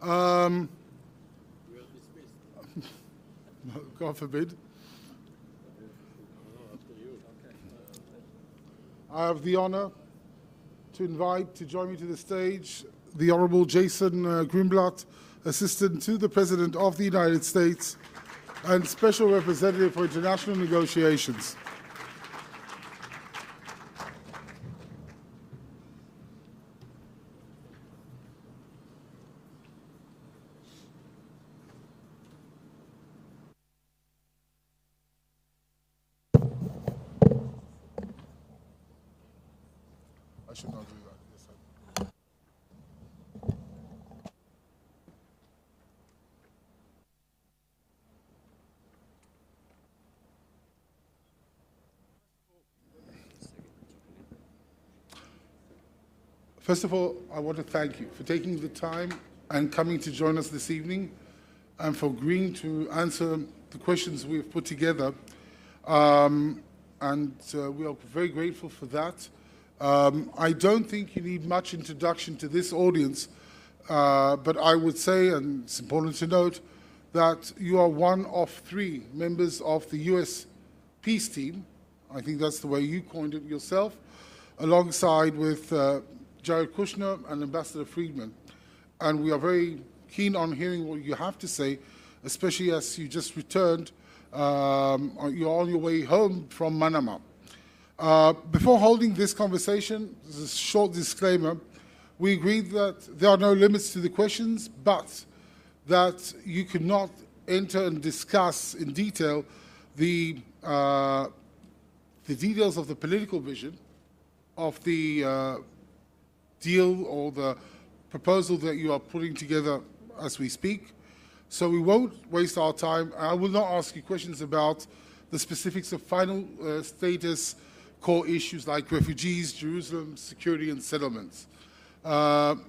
God forbid. I have the honor to invite to join me to the stage the Honorable Jason Greenblatt, Assistant to the President of the United States and Special Representative for International Negotiations. I should not do that. Yes, sir. First of all, I want to thank you for taking the time and coming to join us this evening and for agreeing to answer the questions we have put together. We are very grateful for that. I don't think you need much introduction to this audience, but I would say, and it's important to note, that you are one of 3 members of the U.S. peace team. I think that's the way you coined it yourself, alongside with Jared Kushner and Ambassador Friedman. And we are very keen on hearing what you have to say, especially as you just returned. You're on your way home from Manama. Before holding this conversation, as a short disclaimer, we agreed that there are no limits to the questions, but that you could not enter and discuss in detail the details of the political vision of the deal or the proposal that you are putting together as we speak. So we won't waste our time. I will not ask you questions about the specifics of final status, core issues like refugees, Jerusalem, security, and settlements. And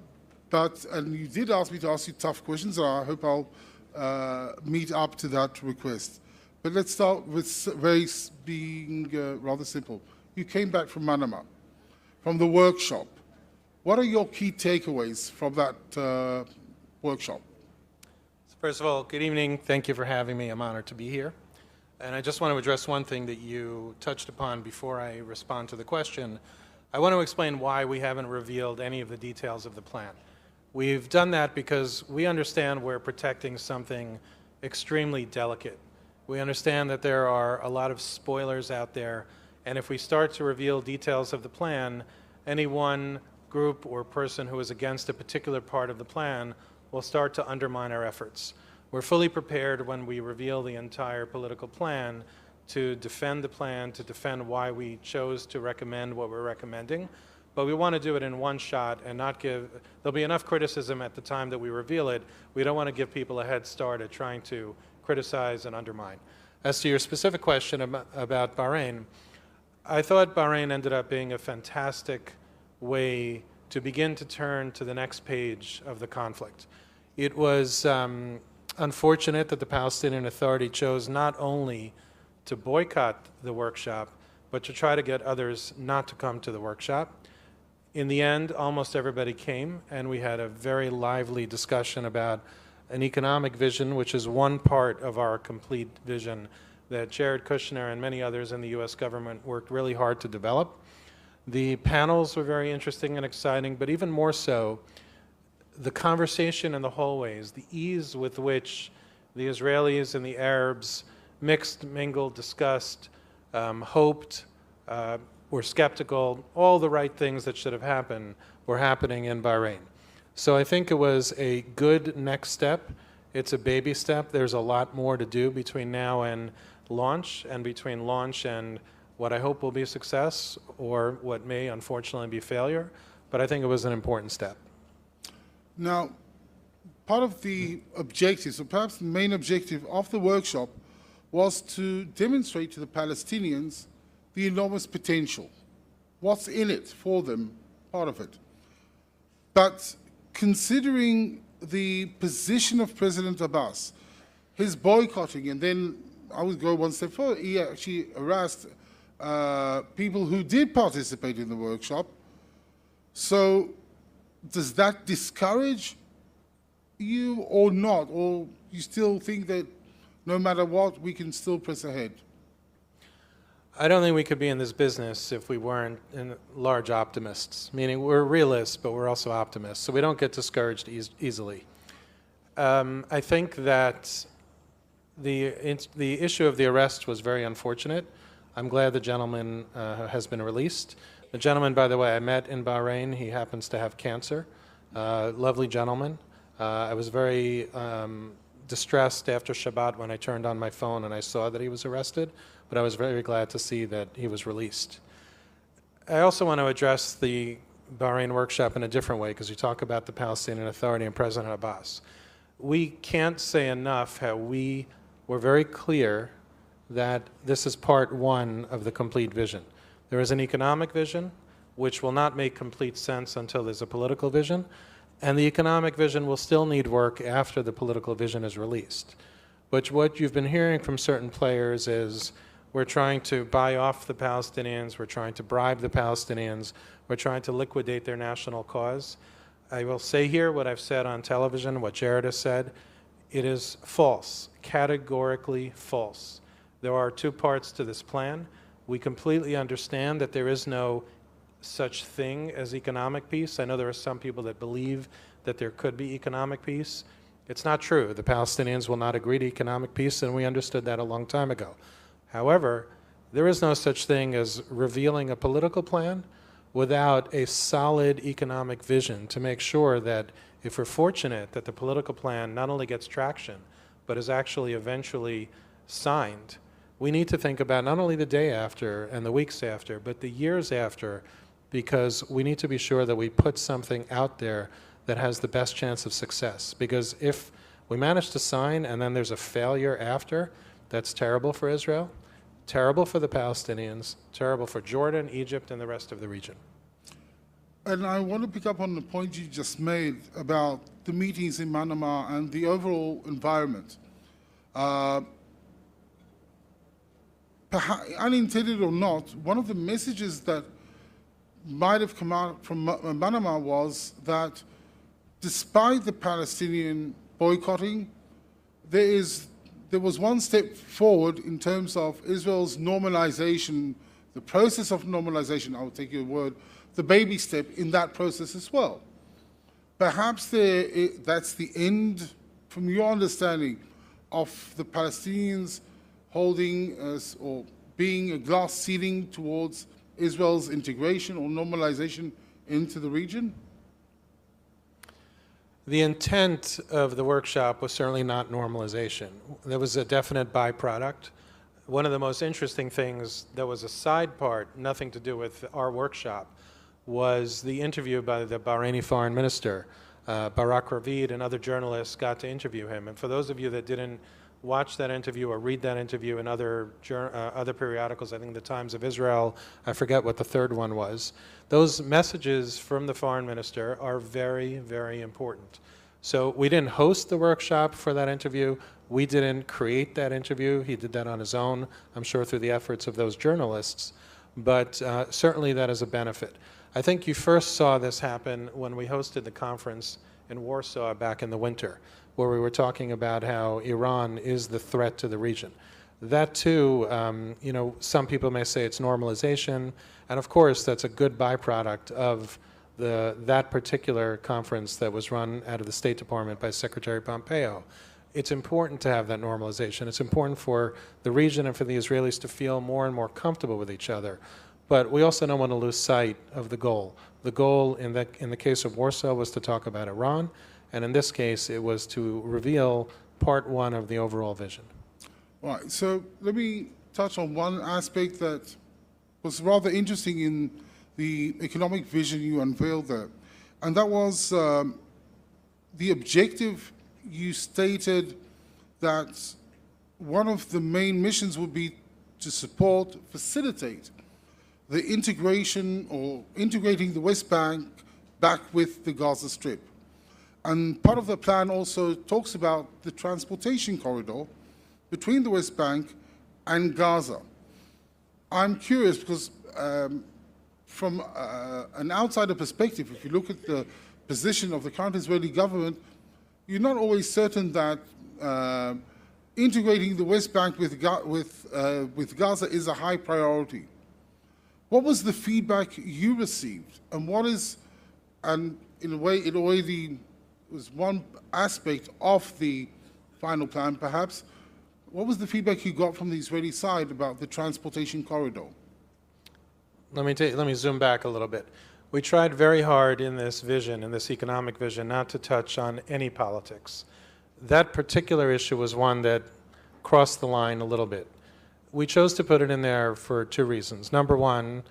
you did ask me to ask you tough questions, and I hope I'll meet up to that request. But let's start with being rather simple. You came back from Manama, from the workshop. What are your key takeaways from that workshop? First of all, good evening. Thank you for having me. I'm honored to be here. And I just want to address one thing that you touched upon before I respond to the question. I want to explain why we haven't revealed any of the details of the plan. We've done that because we understand we're protecting something extremely delicate. We understand that there are a lot of spoilers out there, and if we start to reveal details of the plan, any one group or person who is against a particular part of the plan will start to undermine our efforts. We're fully prepared when we reveal the entire political plan to defend the plan, to defend why we chose to recommend what we're recommending, but we want to do it in one shot and not give, there'll be enough criticism at the time that we reveal it. We don't want to give people a head start at trying to criticize and undermine. As to your specific question about Bahrain, I thought Bahrain ended up being a fantastic way to begin to turn to the next page of the conflict. It was unfortunate that the Palestinian Authority chose not only to boycott the workshop, but to try to get others not to come to the workshop. In the end, almost everybody came, and we had a very lively discussion about an economic vision, which is one part of our complete vision that Jared Kushner and many others in the U.S. government worked really hard to develop. The panels were very interesting and exciting, but even more so, the conversation in the hallways, the ease with which the Israelis and the Arabs mixed, mingled, discussed, hoped, were skeptical, all the right things that should have happened were happening in Bahrain. So I think it was a good next step. It's a baby step. There's a lot more to do between now and launch, and between launch and what I hope will be a success or what may unfortunately be failure, but I think it was an important step. Now, part of the objectives, or perhaps the main objective of the workshop, was to demonstrate to the Palestinians the enormous potential, what's in it for them, part of it. But considering the position of President Abbas, his boycotting, and then I would go one step further, he actually harassed people who did participate in the workshop. So does that discourage you or not, or you still think that no matter what, we can still press ahead? I don't think we could be in this business if we weren't large optimists, meaning we're realists, but we're also optimists, so we don't get discouraged easily. I think that the issue of the arrest was very unfortunate. I'm glad the gentleman has been released. The gentleman, by the way, I met in Bahrain. He happens to have cancer. Lovely gentleman. I was very distressed after Shabbat when I turned on my phone and I saw that he was arrested, but I was very glad to see that he was released. I also want to address the Bahrain workshop in a different way, because you talk about the Palestinian Authority and President Abbas. We can't say enough how we were very clear that this is part one of the complete vision. There is an economic vision, which will not make complete sense until there's a political vision, and the economic vision will still need work after the political vision is released. But what you've been hearing from certain players is we're trying to buy off the Palestinians, we're trying to bribe the Palestinians, we're trying to liquidate their national cause. I will say here what I've said on television, what Jared has said. It is false, categorically false. There are two parts to this plan. We completely understand that there is no such thing as economic peace. I know there are some people that believe that there could be economic peace. It's not true. The Palestinians will not agree to economic peace, and we understood that a long time ago. However, there is no such thing as revealing a political plan without a solid economic vision to make sure that if we're fortunate that the political plan not only gets traction, but is actually eventually signed, we need to think about not only the day after and the weeks after, but the years after, because we need to be sure that we put something out there that has the best chance of success. Because if we manage to sign and then there's a failure after, that's terrible for Israel, terrible for the Palestinians, terrible for Jordan, Egypt, and the rest of the region. And I want to pick up on the point you just made about the meetings in Manama and the overall environment. Perhaps, unintended or not, one of the messages that might have come out from Manama was that despite the Palestinian boycotting, there was one step forward in terms of Israel's normalization, the process of normalization, I will take your word, the baby step in that process as well. Perhaps that's the end, from your understanding, of the Palestinians holding or being a glass ceiling towards Israel's integration or normalization into the region? The intent of the workshop was certainly not normalization. There was a definite byproduct. One of the most interesting things that was a side part, nothing to do with our workshop, was the interview by the Bahraini foreign minister. Barak Ravid and other journalists got to interview him. And for those of you that didn't watch that interview or read that interview in other periodicals, I think the Times of Israel, I forget what the third one was, those messages from the foreign minister are very, very important. So we didn't host the workshop for that interview. We didn't create that interview. He did that on his own, I'm sure through the efforts of those journalists. But certainly that is a benefit. I think you first saw this happen when we hosted the conference in Warsaw back in the winter, where we were talking about how Iran is the threat to the region. That too, some people may say it's normalization, and of course that's a good byproduct of that particular conference that was run out of the State Department by Secretary Pompeo. It's important to have that normalization. It's important for the region and for the Israelis to feel more and more comfortable with each other. But we also don't want to lose sight of the goal. The goal in the case of Warsaw was to talk about Iran, and in this case it was to reveal part one of the overall vision. All right, so let me touch on one aspect that was rather interesting in the economic vision you unveiled there, and that was the objective. You stated that one of the main missions would be to facilitate the integration or integrating the West Bank back with the Gaza Strip. And part of the plan also talks about the transportation corridor between the West Bank and Gaza. I'm curious because from an outsider perspective, if you look at the position of the current Israeli government, you're not always certain that integrating the West Bank with Gaza is a high priority. What was the feedback you received, and and in a way, it already was one aspect of the final plan, perhaps. What was the feedback you got from the Israeli side about the transportation corridor? Let me zoom back a little bit. We tried very hard in this vision, in this economic vision, not to touch on any politics. That particular issue was one that crossed the line a little bit. We chose to put it in there for two reasons. Number one,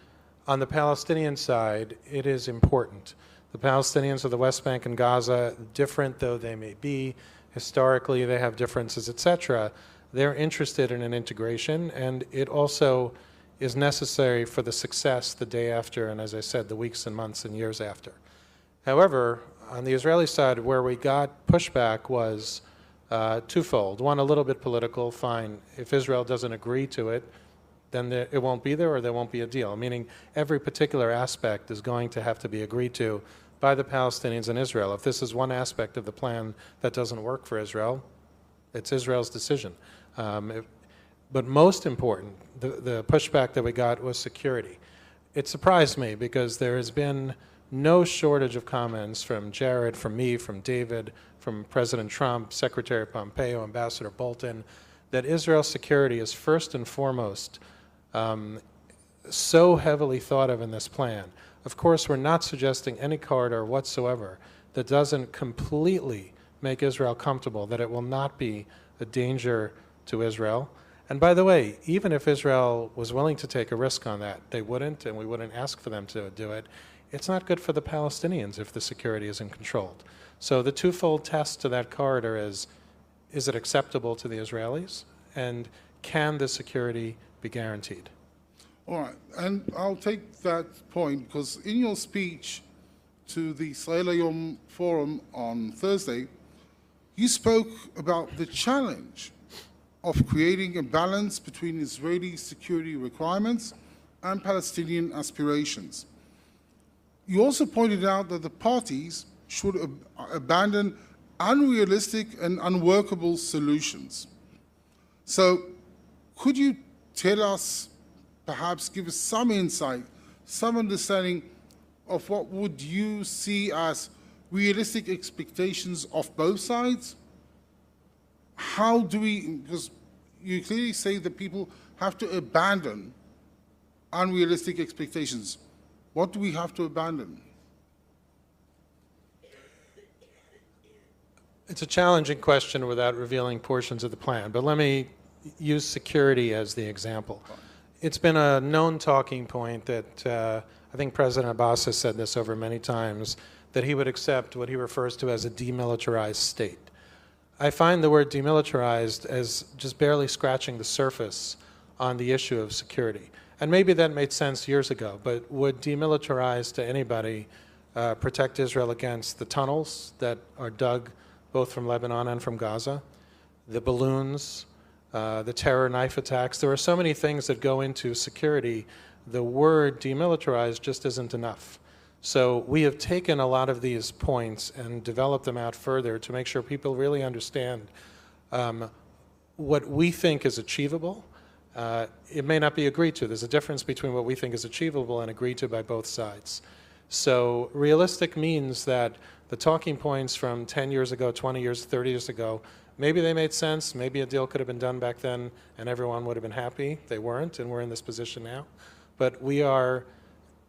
on the Palestinian side, it is important. The Palestinians of the West Bank and Gaza, different though they may be, historically they have differences, etc., they're interested in an integration, and it also is necessary for the success the day after, and as I said, the weeks and months and years after. However, on the Israeli side, where we got pushback was twofold. One, a little bit political, fine. If Israel doesn't agree to it, then it won't be there or there won't be a deal, meaning every particular aspect is going to have to be agreed to by the Palestinians and Israel. If this is one aspect of the plan that doesn't work for Israel, it's Israel's decision. But most important, the pushback that we got was security. It surprised me because there has been no shortage of comments from Jared, from me, from David, from President Trump, Secretary Pompeo, Ambassador Bolton, that Israel's security is first and foremost so heavily thought of in this plan. Of course, we're not suggesting any corridor whatsoever that doesn't completely make Israel comfortable, that it will not be a danger to Israel. And by the way, even if Israel was willing to take a risk on that, they wouldn't, and we wouldn't ask for them to do it. It's not good for the Palestinians if the security isn't controlled. So the twofold test to that corridor is it acceptable to the Israelis? And can the security be guaranteed? All right, and I'll take that point because in your speech to the Israel Hayom Forum on Thursday, you spoke about the challenge of creating a balance between Israeli security requirements and Palestinian aspirations. You also pointed out that the parties should abandon unrealistic and unworkable solutions. So could you tell us, perhaps give us some insight, some understanding of what would you see as realistic expectations of both sides? How do we, because you clearly say that people have to abandon unrealistic expectations. What do we have to abandon? It's a challenging question without revealing portions of the plan, but let me use security as the example. It's been a known talking point that I think President Abbas has said this over many times, that he would accept what he refers to as a demilitarized state. I find the word demilitarized as just barely scratching the surface on the issue of security. And maybe that made sense years ago, but would demilitarize to anybody protect Israel against the tunnels that are dug both from Lebanon and from Gaza, the balloons, the terror knife attacks? There are so many things that go into security. The word demilitarized just isn't enough. So we have taken a lot of these points and developed them out further to make sure people really understand what we think is achievable. It may not be agreed to. There's a difference between what we think is achievable and agreed to by both sides. So realistic means that the talking points from 10 years ago, 20 years, 30 years ago, maybe they made sense, maybe a deal could have been done back then and everyone would have been happy. They weren't, and we're in this position now. But we are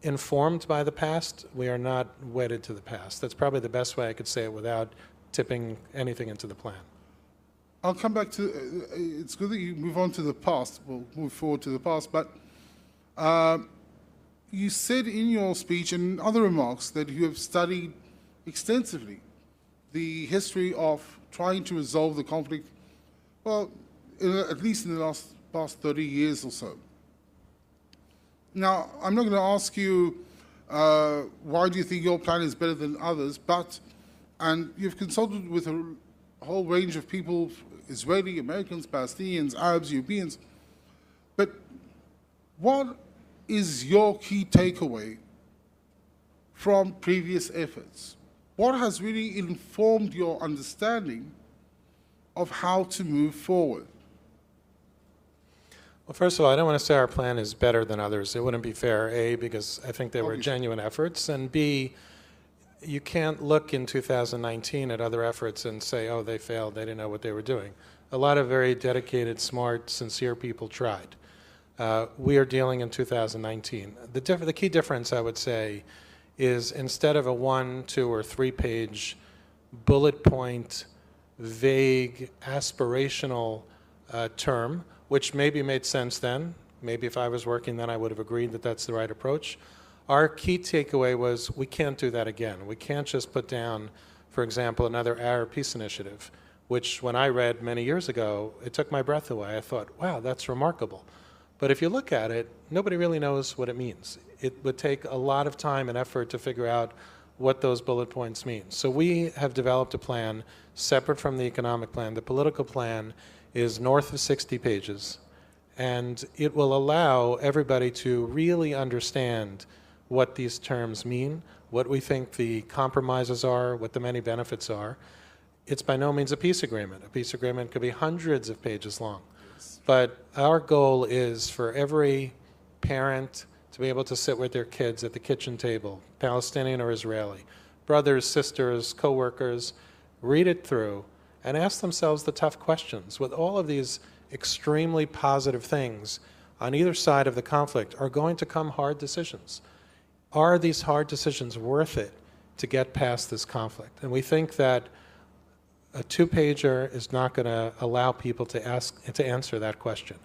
informed by the past. We are not wedded to the past. That's probably the best way I could say it without tipping anything into the plan. I'll come back to, it's good that you move on to the past. We'll move forward to the past, but you said in your speech and other remarks that you have studied extensively the history of trying to resolve the conflict, well, at least in the past 30 years or so. Now, I'm not going to ask you why do you think your plan is better than others, and you've consulted with a whole range of people, Israeli, Americans, Palestinians, Arabs, Europeans, but what is your key takeaway from previous efforts? what has really informed your understanding of how to move forward? Well, first of all, I don't want to say our plan is better than others. It wouldn't be fair, A, because I think they were Obviously. genuine efforts, and B, you can't look in 2019 at other efforts and say, oh, they failed, they didn't know what they were doing. A lot of very dedicated, smart, sincere people tried. We are dealing in 2019. The key difference, I would say, is instead of a 1, 2, or 3-page bullet point, vague, aspirational term, which maybe made sense then. Maybe if I was working then I would have agreed that that's the right approach. Our key takeaway was we can't do that again. We can't just put down, for example, another Arab peace initiative, which when I read many years ago, it took my breath away. I thought, wow, that's remarkable. But if you look at it, nobody really knows what it means. It would take a lot of time and effort to figure out what those bullet points mean. So we have developed a plan separate from the economic plan. The political plan is north of 60 pages, and it will allow everybody to really understand what these terms mean, what we think the compromises are, what the many benefits are. It's by no means a peace agreement. A peace agreement could be hundreds of pages long. But our goal is for every parent to be able to sit with their kids at the kitchen table, Palestinian or Israeli, brothers, sisters, co-workers, read it through, and ask themselves the tough questions. With all of these extremely positive things on either side of the conflict are going to come hard decisions. Are these hard decisions worth it to get past this conflict? And we think that a 2-pager is not going to allow people to answer that question.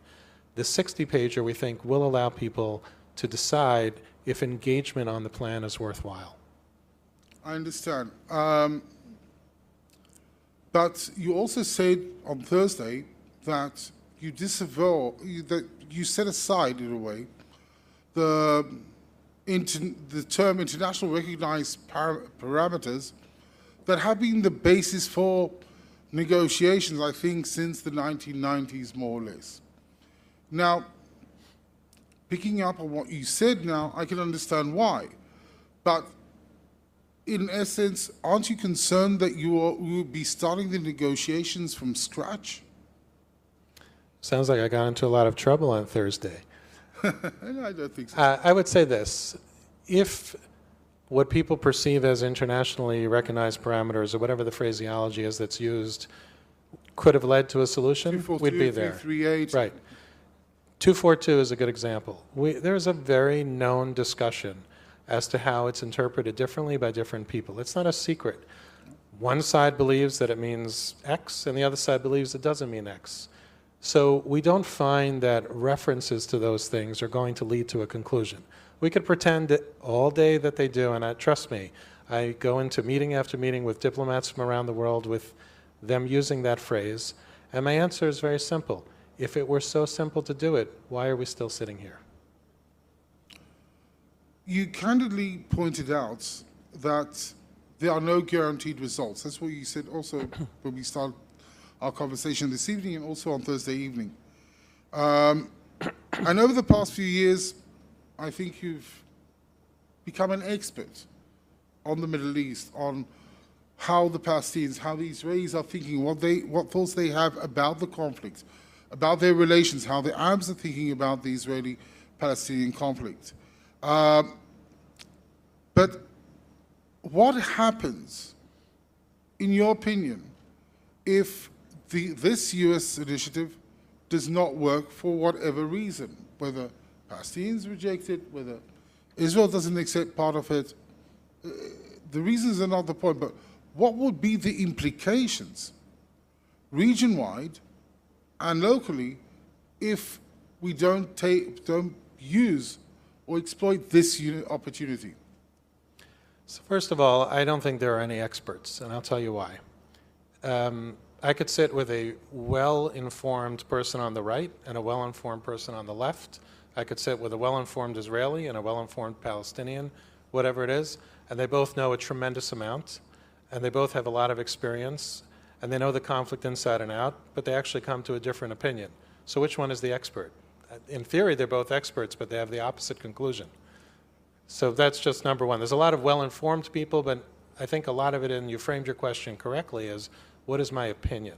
The 60-pager, we think, will allow people to decide if engagement on the plan is worthwhile. I understand. But you also said on Thursday that you disavow, that you set aside, in a way, the term international recognized parameters that have been the basis for negotiations, I think, since the 1990s, more or less. Now, picking up on what you said now, I can understand why. But in essence, aren't you concerned that you will be starting the negotiations from scratch? Sounds like I got into a lot of trouble on Thursday. I don't think so. I would say this. If what people perceive as internationally recognized parameters, or whatever the phraseology is that's used, could have led to a solution, we'd be there. 338. Right. 242 is a good example. There's a very known discussion as to how it's interpreted differently by different people. It's not a secret. One side believes that it means X, and the other side believes it doesn't mean X. So we don't find that references to those things are going to lead to a conclusion. We could pretend all day that they do, and trust me, I go into meeting after meeting with diplomats from around the world with them using that phrase, and my answer is very simple. If it were so simple to do it, why are we still sitting here? You candidly pointed out that there are no guaranteed results. That's what you said also when we started our conversation this evening and also on Thursday evening. And over the past few years, I think you've become an expert on the Middle East, on how the Palestinians, how the Israelis are thinking, what thoughts they have about the conflict, about their relations, how the Arabs are thinking about the Israeli-Palestinian conflict. But what happens, in your opinion, if this U.S. initiative does not work for whatever reason, whether Palestinians reject it, whether Israel doesn't accept part of it? The reasons are not the point, but what would be the implications, region-wide and locally, if we don't use or exploit this opportunity? So first of all, I don't think there are any experts, and I'll tell you why. I could sit with a well-informed person on the right and a well-informed person on the left. I could sit with a well-informed Israeli and a well-informed Palestinian, whatever it is, and they both know a tremendous amount, and they both have a lot of experience, and they know the conflict inside and out, but they actually come to a different opinion. So which one is the expert? In theory, they're both experts, but they have the opposite conclusion. So that's just number one. There's a lot of well-informed people, but I think a lot of it, and you framed your question correctly, is what is my opinion?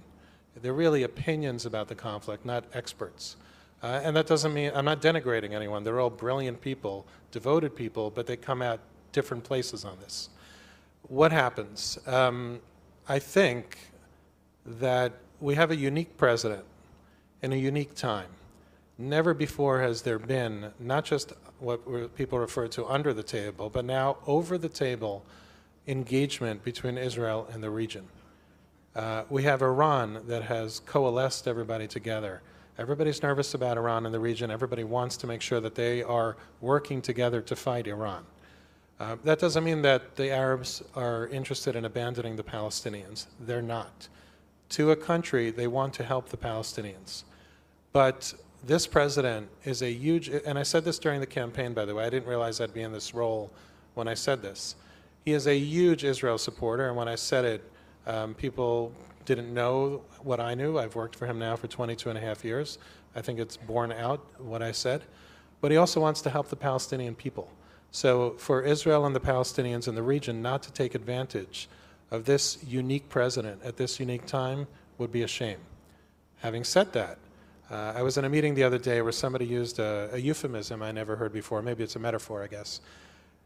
They're really opinions about the conflict, not experts. And that doesn't mean, I'm not denigrating anyone. They're all brilliant people, devoted people, but they come at different places on this. What happens? I think that we have a unique president in a unique time. Never before has there been not just what people refer to under the table, but now over the table engagement between Israel and the region. We have Iran that has coalesced everybody together. Everybody's nervous about Iran in the region. Everybody wants to make sure that they are working together to fight Iran. That doesn't mean that the Arabs are interested in abandoning the Palestinians. They're not. To a country, they want to help the Palestinians. But this president is a huge, and I said this during the campaign, by the way. I didn't realize I'd be in this role when I said this. He is a huge Israel supporter, and when I said it, people didn't know what I knew. I've worked for him now for 22 and a half years. I think it's borne out what I said. But he also wants to help the Palestinian people. So for Israel and the Palestinians in the region not to take advantage of this unique president at this unique time would be a shame. Having said that, I was in a meeting the other day where somebody used a euphemism I never heard before. Maybe it's a metaphor, I guess.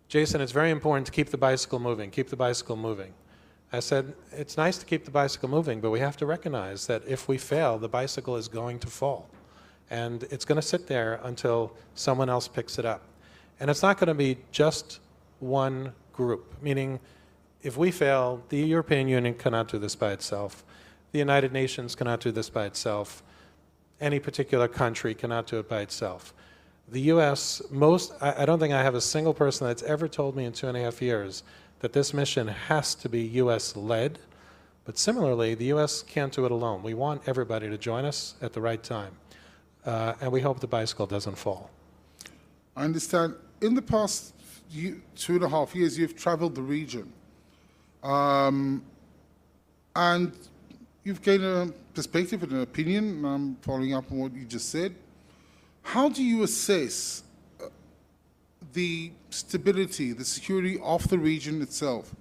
Jason, it's very important to keep the bicycle moving, keep the bicycle moving. I said, it's nice to keep the bicycle moving, but we have to recognize that if we fail, the bicycle is going to fall. And it's going to sit there until someone else picks it up. And it's not going to be just one group, meaning if we fail, the European Union cannot do this by itself. The United Nations cannot do this by itself. Any particular country cannot do it by itself. The U.S., I don't think I have a single person that's ever told me in 2.5 years that this mission has to be U.S.-led. But similarly, the U.S. can't do it alone. We want everybody to join us at the right time. And we hope the bicycle doesn't fall. I understand. In the past 2.5 years, you've traveled the region. And you've gained a perspective and an opinion, following up on what you just said. How do you assess the stability, the security of the region itself?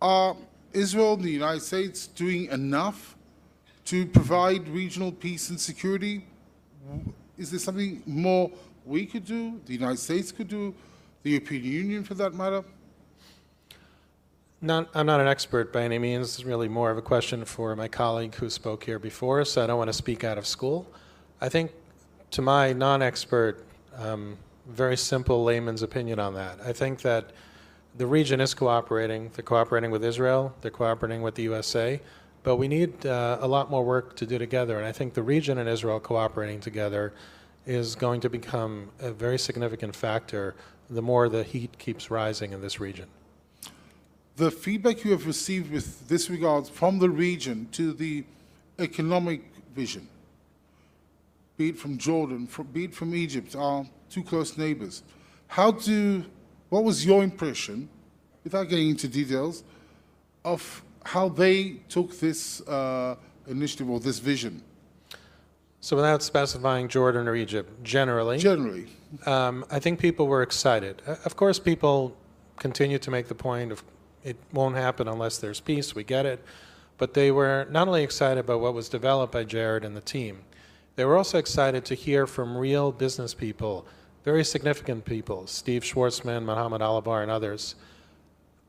Are Israel and the United States doing enough to provide regional peace and security? Is there something more we could do, the United States could do, the European Union for that matter? I'm not an expert by any means. It's really more of a question for my colleague who spoke here before, so I don't want to speak out of school. I think, to my non-expert, very simple layman's opinion on that, I think that the region is cooperating. They're cooperating with Israel. They're cooperating with the USA. But we need a lot more work to do together, and I think the region and Israel cooperating together is going to become a very significant factor the more the heat keeps rising in this region. The feedback you have received with this regard from the region to the economic vision, be it from Jordan, be it from Egypt, our two close neighbors, what was your impression, without getting into details, of how they took this initiative or this vision? So without specifying Jordan or Egypt, generally, I think people were excited. Of course, people continue to make the point of it won't happen unless there's peace. We get it. But they were not only excited about what was developed by Jared and the team, they were also excited to hear from real business people, very significant people, Steve Schwartzman, Mohammed Alibar, and others,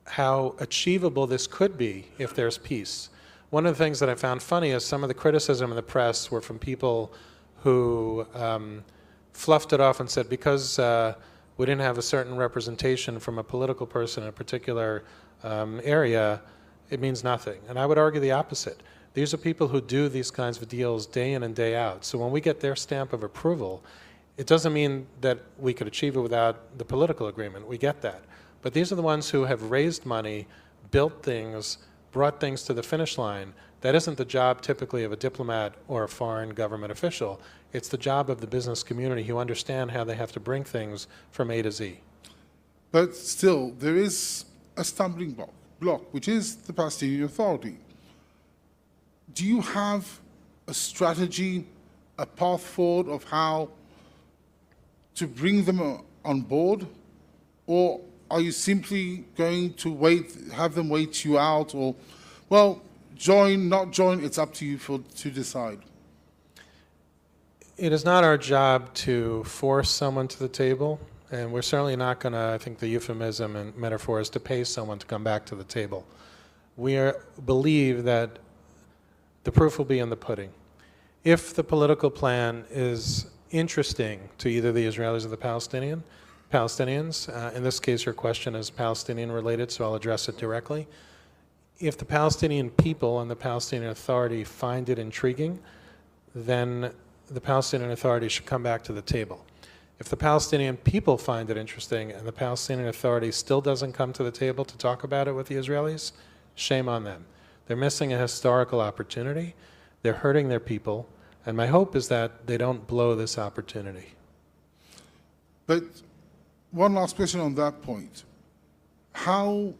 how achievable this could be if there's peace. One of the things that I found funny is some of the criticism in the press were from people who fluffed it off and said, because we didn't have a certain representation from a political person in a particular area, it means nothing. And I would argue the opposite. These are people who do these kinds of deals day in and day out. So when we get their stamp of approval, it doesn't mean that we could achieve it without the political agreement. We get that. But these are the ones who have raised money, built things, brought things to the finish line. That isn't the job typically of a diplomat or a foreign government official. It's the job of the business community who understand how they have to bring things from A to Z. But still, there is a stumbling block, which is the Palestinian Authority. Do you have a strategy, a path forward of how to bring them on board? Or are you simply going to have them wait you out, or, well, join, not join, it's up to you to decide? It is not our job to force someone to the table, and we're certainly not going to, I think the euphemism and metaphor is to pay someone to come back to the table. Believe that the proof will be in the pudding. If the political plan is interesting to either the Israelis or the Palestinians, in this case your question is Palestinian related, so I'll address it directly. If the Palestinian people and the Palestinian Authority find it intriguing, then the Palestinian Authority should come back to the table. If the Palestinian people find it interesting and the Palestinian Authority still doesn't come to the table to talk about it with the Israelis, shame on them. They're missing a historical opportunity. They're hurting their people. And my hope is that they don't blow this opportunity. But one last question on that point. How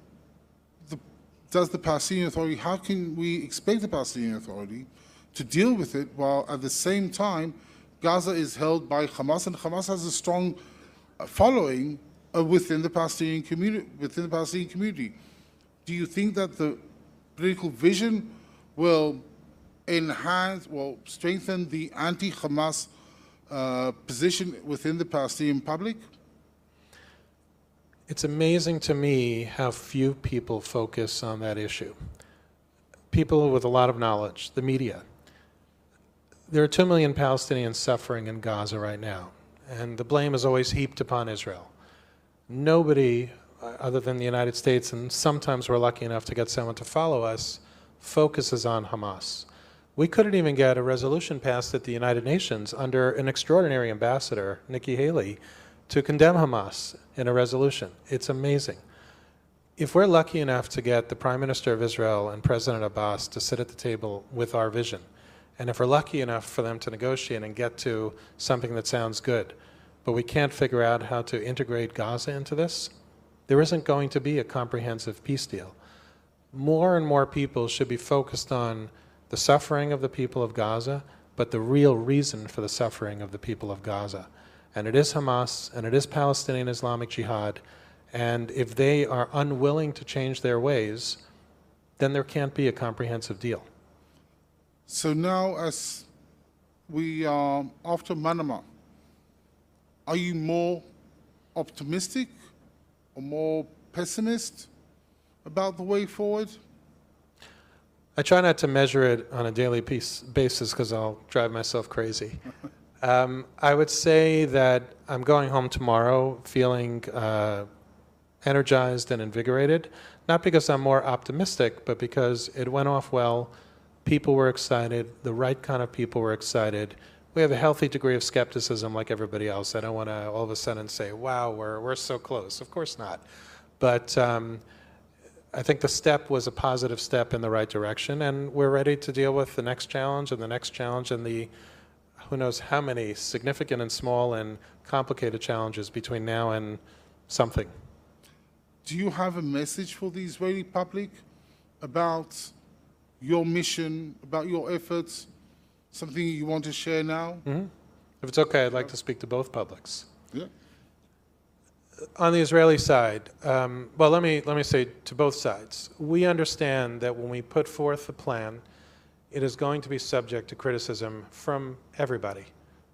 does the Palestinian Authority, how can we expect the Palestinian Authority to deal with it while at the same time Gaza is held by Hamas, and Hamas has a strong following within the Palestinian community? Do you think that the political vision will strengthen the anti-Hamas position within the Palestinian public? It's amazing to me how few people focus on that issue. People with a lot of knowledge, the media. There are 2 million Palestinians suffering in Gaza right now, and the blame is always heaped upon Israel. Nobody, other than the United States, and sometimes we're lucky enough to get someone to follow us, focuses on Hamas. We couldn't even get a resolution passed at the United Nations under an extraordinary ambassador, Nikki Haley, to condemn Hamas in a resolution. It's amazing. If we're lucky enough to get the Prime Minister of Israel and President Abbas to sit at the table with our vision, and if we're lucky enough for them to negotiate and get to something that sounds good, but we can't figure out how to integrate Gaza into this, there isn't going to be a comprehensive peace deal. More and more people should be focused on the suffering of the people of Gaza, but the real reason for the suffering of the people of Gaza. And it is Hamas, and it is Palestinian Islamic Jihad, and if they are unwilling to change their ways, then there can't be a comprehensive deal. So now, as we are after Manama, are you more optimistic or more pessimist about the way forward? I try not to measure it on a daily basis because I'll drive myself crazy. I would say that I'm going home tomorrow feeling energized and invigorated, not because I'm more optimistic, but because it went off well. People were excited. The right kind of people were excited. We have a healthy degree of skepticism like everybody else. I don't want to all of a sudden say, wow, we're so close. Of course not. But I think the step was a positive step in the right direction, and we're ready to deal with the next challenge and the next challenge and the who knows how many significant and small and complicated challenges between now and something. Do you have a message for the Israeli public about your mission, about your efforts, something you want to share now? Mm-hmm. If it's okay, I'd like to speak to both publics. Yeah. On the Israeli side, well, let me say to both sides, we understand that when we put forth the plan, it is going to be subject to criticism from everybody.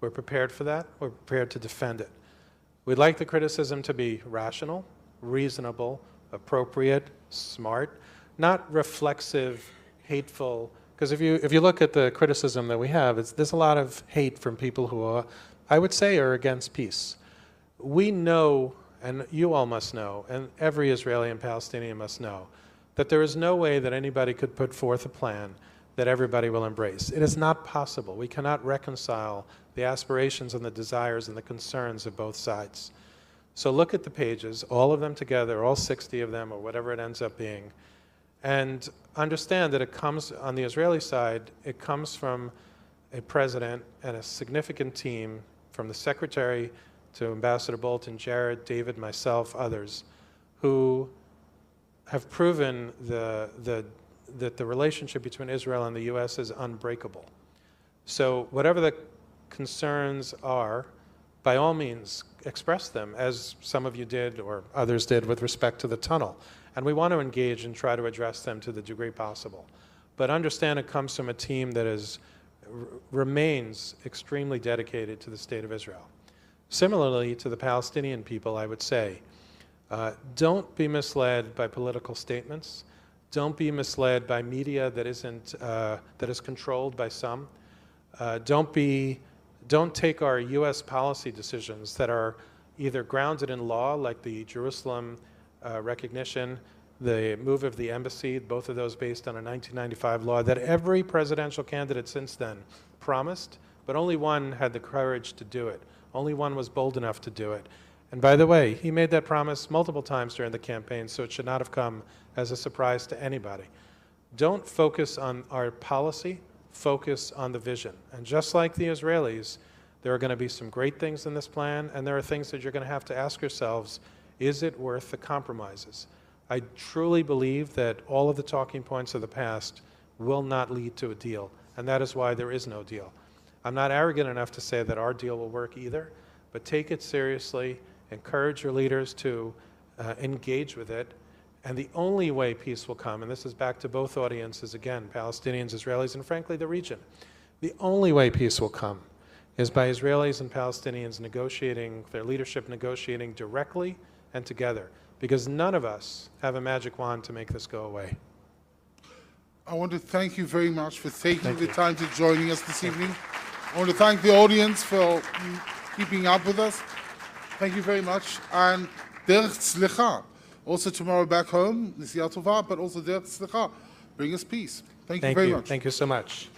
We're prepared for that. We're prepared to defend it. We'd like the criticism to be rational, reasonable, appropriate, smart, not reflexive, hateful. Because if you look at the criticism that we have, there's a lot of hate from people who are, I would say, are against peace. We know, and you all must know, and every Israeli and Palestinian must know, that there is no way that anybody could put forth a plan that everybody will embrace. It is not possible. We cannot reconcile the aspirations and the desires and the concerns of both sides. So look at the pages, all of them together, all 60 of them, or whatever it ends up being, and understand that it comes, on the Israeli side, it comes from a president and a significant team, from the secretary to Ambassador Bolton, Jared, David, myself, others, who have proven that the relationship between Israel and the U.S. is unbreakable. So whatever the concerns are, by all means, express them, as some of you did or others did with respect to the tunnel. And we want to engage and try to address them to the degree possible. But understand it comes from a team that remains extremely dedicated to the State of Israel. Similarly to the Palestinian people, I would say, don't be misled by political statements. Don't be misled by media that is controlled by some. Don't take our U.S. policy decisions that are either grounded in law, like the Jerusalem recognition, the move of the embassy, both of those based on a 1995 law that every presidential candidate since then promised, but only one had the courage to do it. Only one was bold enough to do it. And by the way, he made that promise multiple times during the campaign, so it should not have come as a surprise to anybody. Don't focus on our policy, focus on the vision. And just like the Israelis, there are going to be some great things in this plan, and there are things that you're going to have to ask yourselves, is it worth the compromises? I truly believe that all of the talking points of the past will not lead to a deal, and that is why there is no deal. I'm not arrogant enough to say that our deal will work either, but take it seriously, encourage your leaders to engage with it, and the only way peace will come, and this is back to both audiences again, Palestinians, Israelis, and frankly the region, the only way peace will come is by Israelis and Palestinians negotiating, their leadership negotiating directly and together, because none of us have a magic wand to make this go away. I want to thank you very much for taking the time to joining us this evening. I want to thank the audience for keeping up with us. Thank you very much. And derech tzlicha. Also tomorrow back home, Nisiya Tova, but also derech tzlicha. Bring us peace. Thank you very much. Thank you so much.